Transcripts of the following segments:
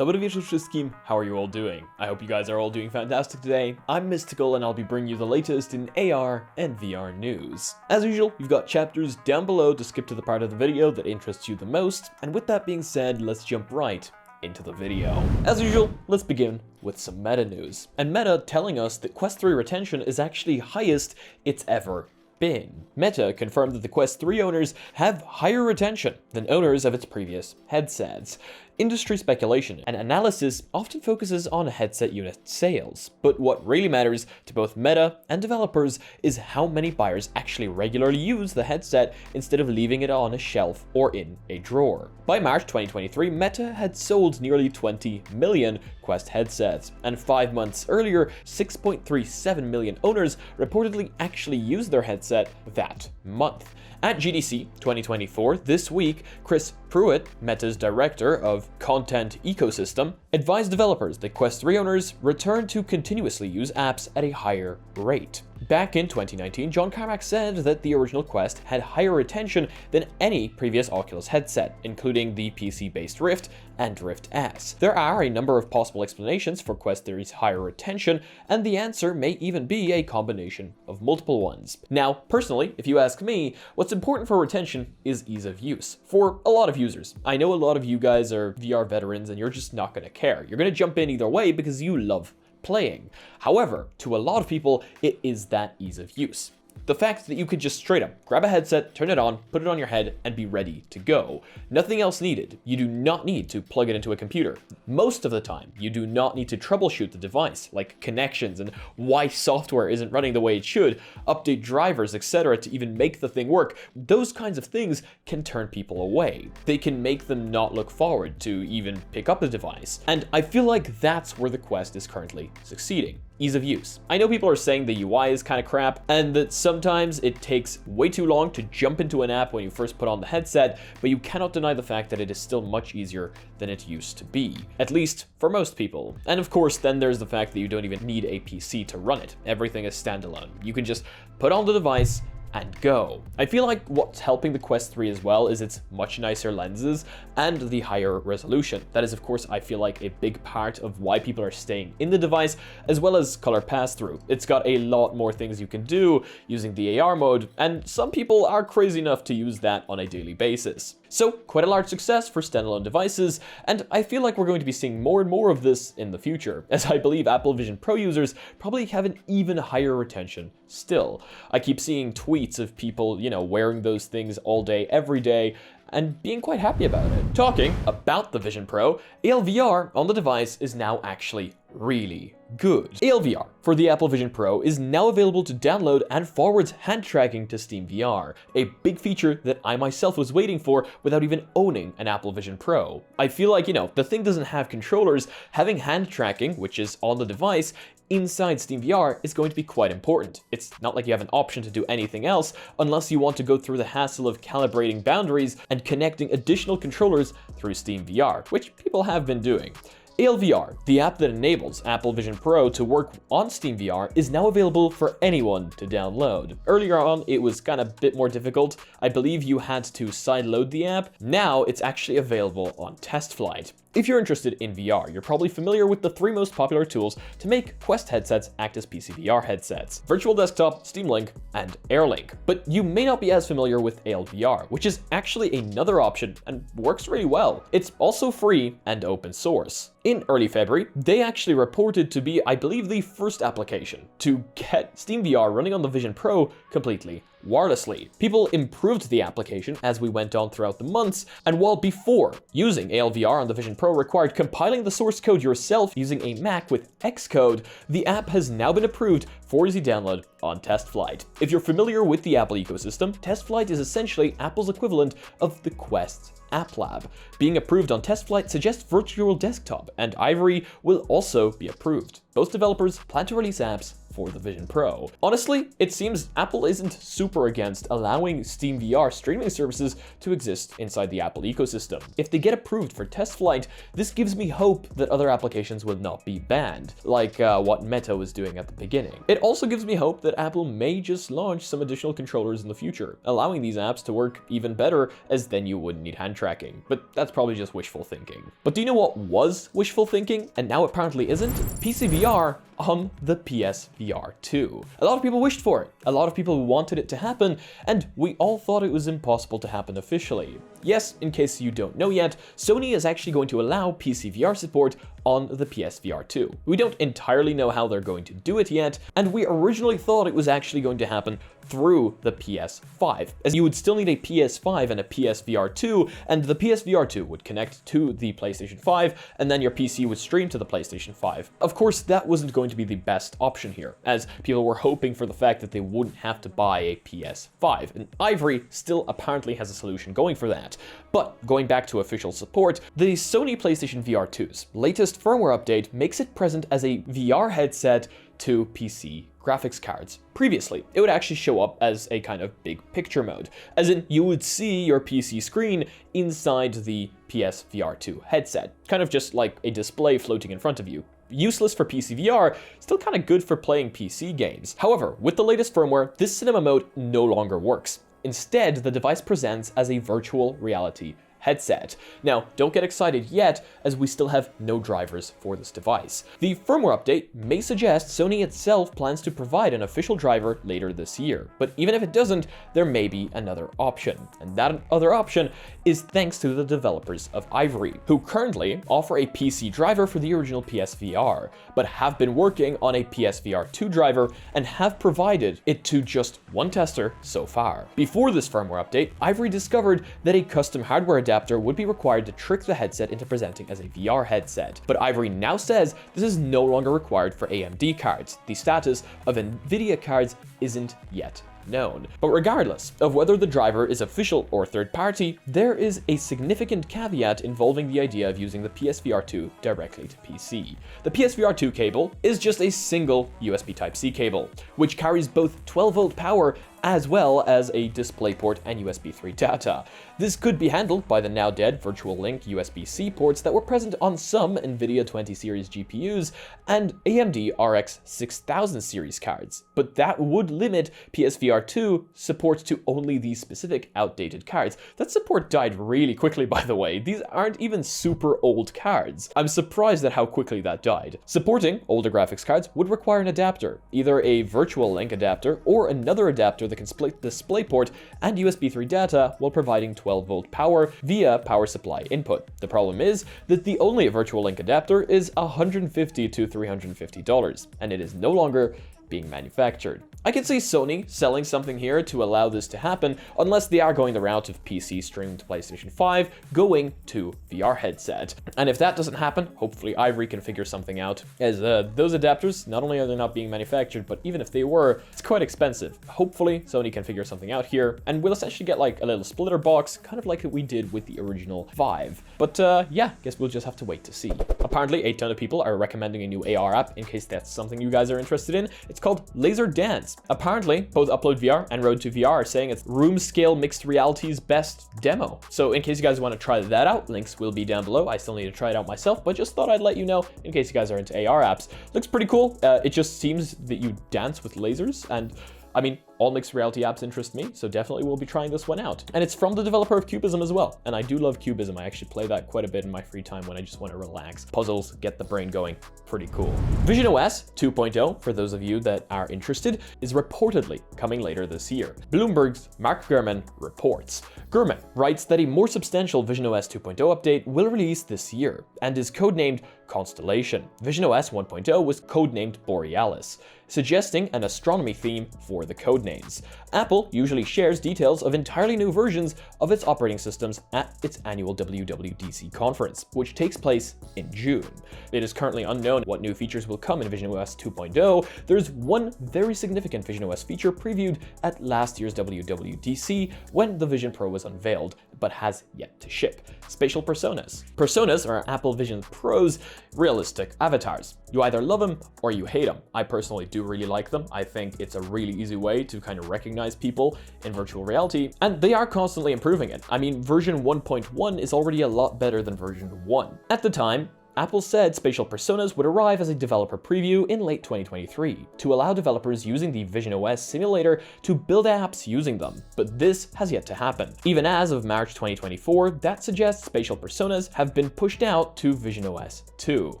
Dobry wieczór wszystkim, how are you all doing? I hope you guys are all doing fantastic today. I'm Mysticle and I'll be bringing you the latest in AR and VR news. As usual, you've got chapters down below to skip to the part of the video that interests you the most, and with that being said, let's jump right into the video. As usual, let's begin with some meta news. And Meta telling us that Quest 3 retention is actually highest it's ever been. Meta confirmed that the Quest 3 owners have higher retention than owners of its previous headsets. Industry speculation and analysis often focuses on headset unit sales, but what really matters to both Meta and developers is how many buyers actually regularly use the headset instead of leaving it on a shelf or in a drawer. By March 2023, Meta had sold nearly 20 million Quest headsets, and 5 months earlier, 6.37 million owners reportedly actually used their headset that month. At GDC 2024 this week, Chris Pruitt, Meta's director of content ecosystem, advised developers that Quest 3 owners return to continuously use apps at a higher rate. Back in 2019, John Carmack said that the original Quest had higher retention than any previous Oculus headset, including the PC-based Rift and Rift S. There are a number of possible explanations for Quest 3's higher retention, and the answer may even be a combination of multiple ones. Now, personally, if you ask me, what's important for retention is ease of use. For a lot of users, I know a lot of you guys are VR veterans and you're just not going to care. You're going to jump in either way because you love playing. However, to a lot of people, it is that ease of use. The fact that you could just straight up grab a headset, turn it on, put it on your head, and be ready to go. Nothing else needed. You do not need to plug it into a computer. Most of the time, you do not need to troubleshoot the device, like connections and why software isn't running the way it should, update drivers, etc. to even make the thing work. Those kinds of things can turn people away. They can make them not look forward to even pick up the device. And I feel like that's where the Quest is currently succeeding. Ease of use. I know people are saying the UI is kind of crap and that sometimes it takes way too long to jump into an app when you first put on the headset, but you cannot deny the fact that it is still much easier than it used to be, at least for most people. And of course, then there's the fact that you don't even need a PC to run it. Everything is standalone. You can just put on the device and go. I feel like what's helping the Quest 3 as well is its much nicer lenses and the higher resolution. That is, of course, I feel like a big part of why people are staying in the device, as well as color pass-through. It's got a lot more things you can do using the AR mode, and some people are crazy enough to use that on a daily basis. So, quite a large success for standalone devices, and I feel like we're going to be seeing more and more of this in the future, as I believe Apple Vision Pro users probably have an even higher retention still. I keep seeing tweets of people, wearing those things all day, every day, and being quite happy about it. Talking about the Vision Pro, ALVR on the device is now actually really good. ALVR for the Apple Vision Pro is now available to download and forwards hand tracking to SteamVR, a big feature that I myself was waiting for without even owning an Apple Vision Pro. I feel like, the thing doesn't have controllers, having hand tracking, which is on the device, inside SteamVR is going to be quite important. It's not like you have an option to do anything else unless you want to go through the hassle of calibrating boundaries and connecting additional controllers through SteamVR, which people have been doing. ALVR, the app that enables Apple Vision Pro to work on SteamVR, is now available for anyone to download. Earlier on, it was kind of a bit more difficult. I believe you had to sideload the app. Now it's actually available on Testflight. If you're interested in VR, you're probably familiar with the 3 most popular tools to make Quest headsets act as PCVR headsets: Virtual Desktop, Steam Link, and AirLink. But you may not be as familiar with ALVR, which is actually another option and works really well. It's also free and open source. In early February, they actually reported to be, I believe, the first application to get SteamVR running on the Vision Pro completely wirelessly. People improved the application as we went on throughout the months, and while before using ALVR on the Vision Pro required compiling the source code yourself using a Mac with Xcode, the app has now been approved for easy download on Testflight. If you're familiar with the Apple ecosystem, Testflight is essentially Apple's equivalent of the Quest App Lab. Being approved on Testflight suggests Virtual Desktop and Ivory will also be approved. Both developers plan to release apps for the Vision Pro. Honestly, it seems Apple isn't super against allowing SteamVR streaming services to exist inside the Apple ecosystem. If they get approved for Testflight, this gives me hope that other applications will not be banned, like what Meta was doing at the beginning. It also gives me hope that Apple may just launch some additional controllers in the future, allowing these apps to work even better, as then you wouldn't need hand tracking. But that's probably just wishful thinking. But do you know what was wishful thinking, and now apparently isn't? PCVR on the PSVR 2. A lot of people wished for it, a lot of people wanted it to happen, and we all thought it was impossible to happen officially. Yes, in case you don't know yet, Sony is actually going to allow PCVR support on the PSVR 2. We don't entirely know how they're going to do it yet, and we originally thought it was actually going to happen through the PS5, as you would still need a PS5 and a PSVR 2, and the PSVR 2 would connect to the PlayStation 5, and then your PC would stream to the PlayStation 5. Of course, that wasn't going to be the best option here, as people were hoping for the fact that they wouldn't have to buy a PS5, and Ivory still apparently has a solution going for that. But going back to official support, the Sony PlayStation VR 2's latest firmware update makes it present as a VR headset to PC graphics cards. Previously, it would actually show up as a kind of big picture mode, as in you would see your PC screen inside the PSVR 2 headset, kind of just like a display floating in front of you. Useless for PCVR, still kind of good for playing PC games. However, with the latest firmware, this cinema mode no longer works. Instead, the device presents as a virtual reality headset. Now, don't get excited yet, as we still have no drivers for this device. The firmware update may suggest Sony itself plans to provide an official driver later this year, but even if it doesn't, there may be another option, and that other option is thanks to the developers of Ivory, who currently offer a PC driver for the original PSVR, but have been working on a PSVR 2 driver and have provided it to just one tester so far. Before this firmware update, Ivory discovered that a custom hardware adapter would be required to trick the headset into presenting as a VR headset. But Ivory now says this is no longer required for AMD cards. The status of Nvidia cards isn't yet known. But regardless of whether the driver is official or third party, there is a significant caveat involving the idea of using the PSVR 2 directly to PC. The PSVR 2 cable is just a single USB Type-C cable, which carries both 12-volt power as well as a DisplayPort and USB 3 data. This could be handled by the now dead Virtual Link USB-C ports that were present on some NVIDIA 20 series GPUs and AMD RX 6000 series cards, but that would limit PSVR 2 support to only these specific outdated cards. That support died really quickly, by the way. These aren't even super old cards. I'm surprised at how quickly that died. Supporting older graphics cards would require an adapter, either a Virtual Link adapter or another adapter that can split DisplayPort and USB 3 data while providing 12-volt power via power supply input. The problem is that the only Virtual Link adapter is $150 to $350, and it is no longer being manufactured. I can see Sony selling something here to allow this to happen, unless they are going the route of PC streaming to PlayStation 5, going to VR headset. And if that doesn't happen, hopefully Ivory can figure something out, as those adapters, not only are they not being manufactured, but even if they were, it's quite expensive. Hopefully Sony can figure something out here, and we'll essentially get like a little splitter box, kind of like we did with the original Vive. But yeah, guess we'll just have to wait to see. Apparently a ton of people are recommending a new AR app in case that's something you guys are interested in. It's called Laser Dance. Apparently, both Upload VR and Road to VR are saying it's room scale mixed reality's best demo. So in case you guys want to try that out, links will be down below. I still need to try it out myself, but just thought I'd let you know in case you guys are into AR apps. Looks pretty cool. It just seems that you dance with lasers, and I mean, all mixed reality apps interest me, so definitely we'll be trying this one out. And it's from the developer of Cubism as well, and I do love Cubism. I actually play that quite a bit in my free time when I just want to relax. Puzzles, get the brain going, pretty cool. Vision OS 2.0, for those of you that are interested, is reportedly coming later this year. Bloomberg's Mark Gurman reports. Gurman writes that a more substantial Vision OS 2.0 update will release this year, and is codenamed Constellation. Vision OS 1.0 was codenamed Borealis, suggesting an astronomy theme for the codenames. Apple usually shares details of entirely new versions of its operating systems at its annual WWDC conference, which takes place in June. It is currently unknown what new features will come in Vision OS 2.0. There's one very significant Vision OS feature previewed at last year's WWDC when the Vision Pro was unveiled, but has yet to ship. Spatial personas. Personas are Apple Vision Pro's realistic avatars. You either love them or you hate them. I personally do really like them. I think it's a really easy way to kind of recognize people in virtual reality, and they are constantly improving it. I mean, version 1.1 is already a lot better than version 1. At the time, Apple said spatial personas would arrive as a developer preview in late 2023 to allow developers using the visionOS simulator to build apps using them, but this has yet to happen. Even as of March 2024, that suggests spatial personas have been pushed out to visionOS 2.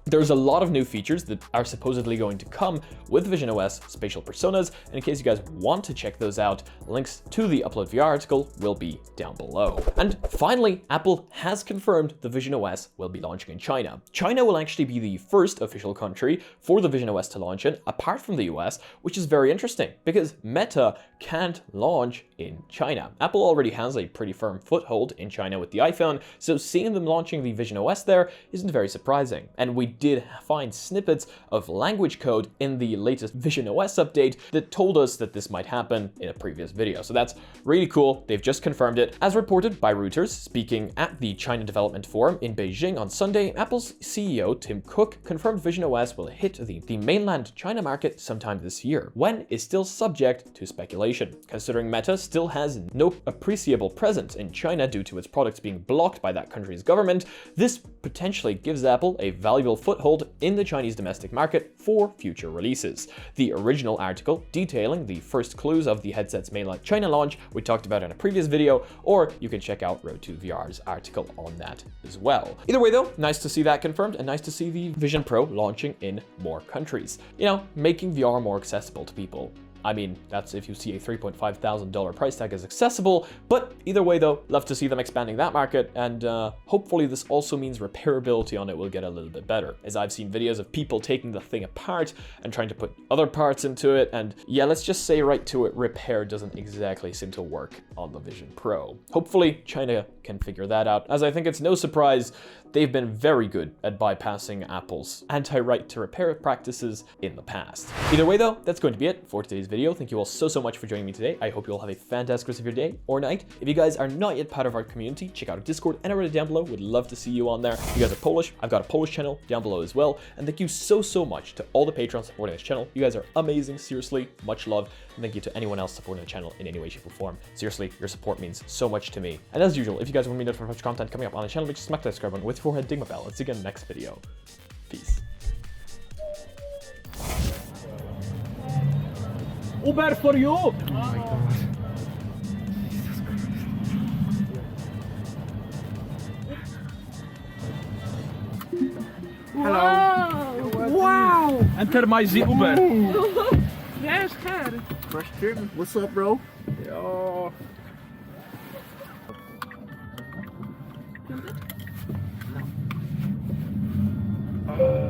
There's a lot of new features that are supposedly going to come with visionOS spatial personas, and in case you guys want to check those out, links to the UploadVR article will be down below. And finally, Apple has confirmed the visionOS will be launching in China. China will actually be the first official country for the visionOS to launch in, apart from the US, which is very interesting because Meta can't launch in China. Apple already has a pretty firm foothold in China with the iPhone, so seeing them launching the visionOS there isn't very surprising. And we did find snippets of language code in the latest visionOS update that told us that this might happen in a previous video. So that's really cool. They've just confirmed it. As reported by Reuters, speaking at the China Development Forum in Beijing on Sunday, Apple's CEO Tim Cook confirmed visionOS will hit the mainland China market sometime this year. When is still subject to speculation, considering Meta still has no appreciable presence in China due to its products being blocked by that country's government. This potentially gives Apple a valuable foothold in the Chinese domestic market for future releases. The original article detailing the first clues of the headset's mainland China launch we talked about in a previous video, or you can check out Road to VR's article on that as well. Either way though, nice to see that confirmed and nice to see the Vision Pro launching in more countries. You know, making VR more accessible to people. I mean, that's if you see a $3.5 thousand price tag as accessible, but either way though, love to see them expanding that market, and hopefully this also means repairability on it will get a little bit better, as I've seen videos of people taking the thing apart and trying to put other parts into it, and yeah, let's just say right to it, repair doesn't exactly seem to work on the Vision Pro. Hopefully China can figure that out, as I think it's no surprise they've been very good at bypassing Apple's anti-right to repair practices in the past. Either way though, that's going to be it for today's video. Thank you all so much for joining me today. I hope you all have a fantastic rest of your day or night. If you guys are not yet part of our community, check out our Discord and our Reddit down below. Would love to see you on there. If you guys are Polish, I've got a Polish channel down below as well. And thank you so much to all the patrons supporting this channel. You guys are amazing, seriously, much love. And thank you to anyone else supporting the channel in any way, shape, or form. Seriously, your support means so much to me. And as usual, if you guys want me to notify future content coming up on the channel, make sure to smack that subscribe button with your forehead, ding my bell. Let's see you again next video. Peace. Uber for you! Oh my god. Hello. Wow! Enter my Uber. Yes, sir. Question? What's up, bro? Yo. No.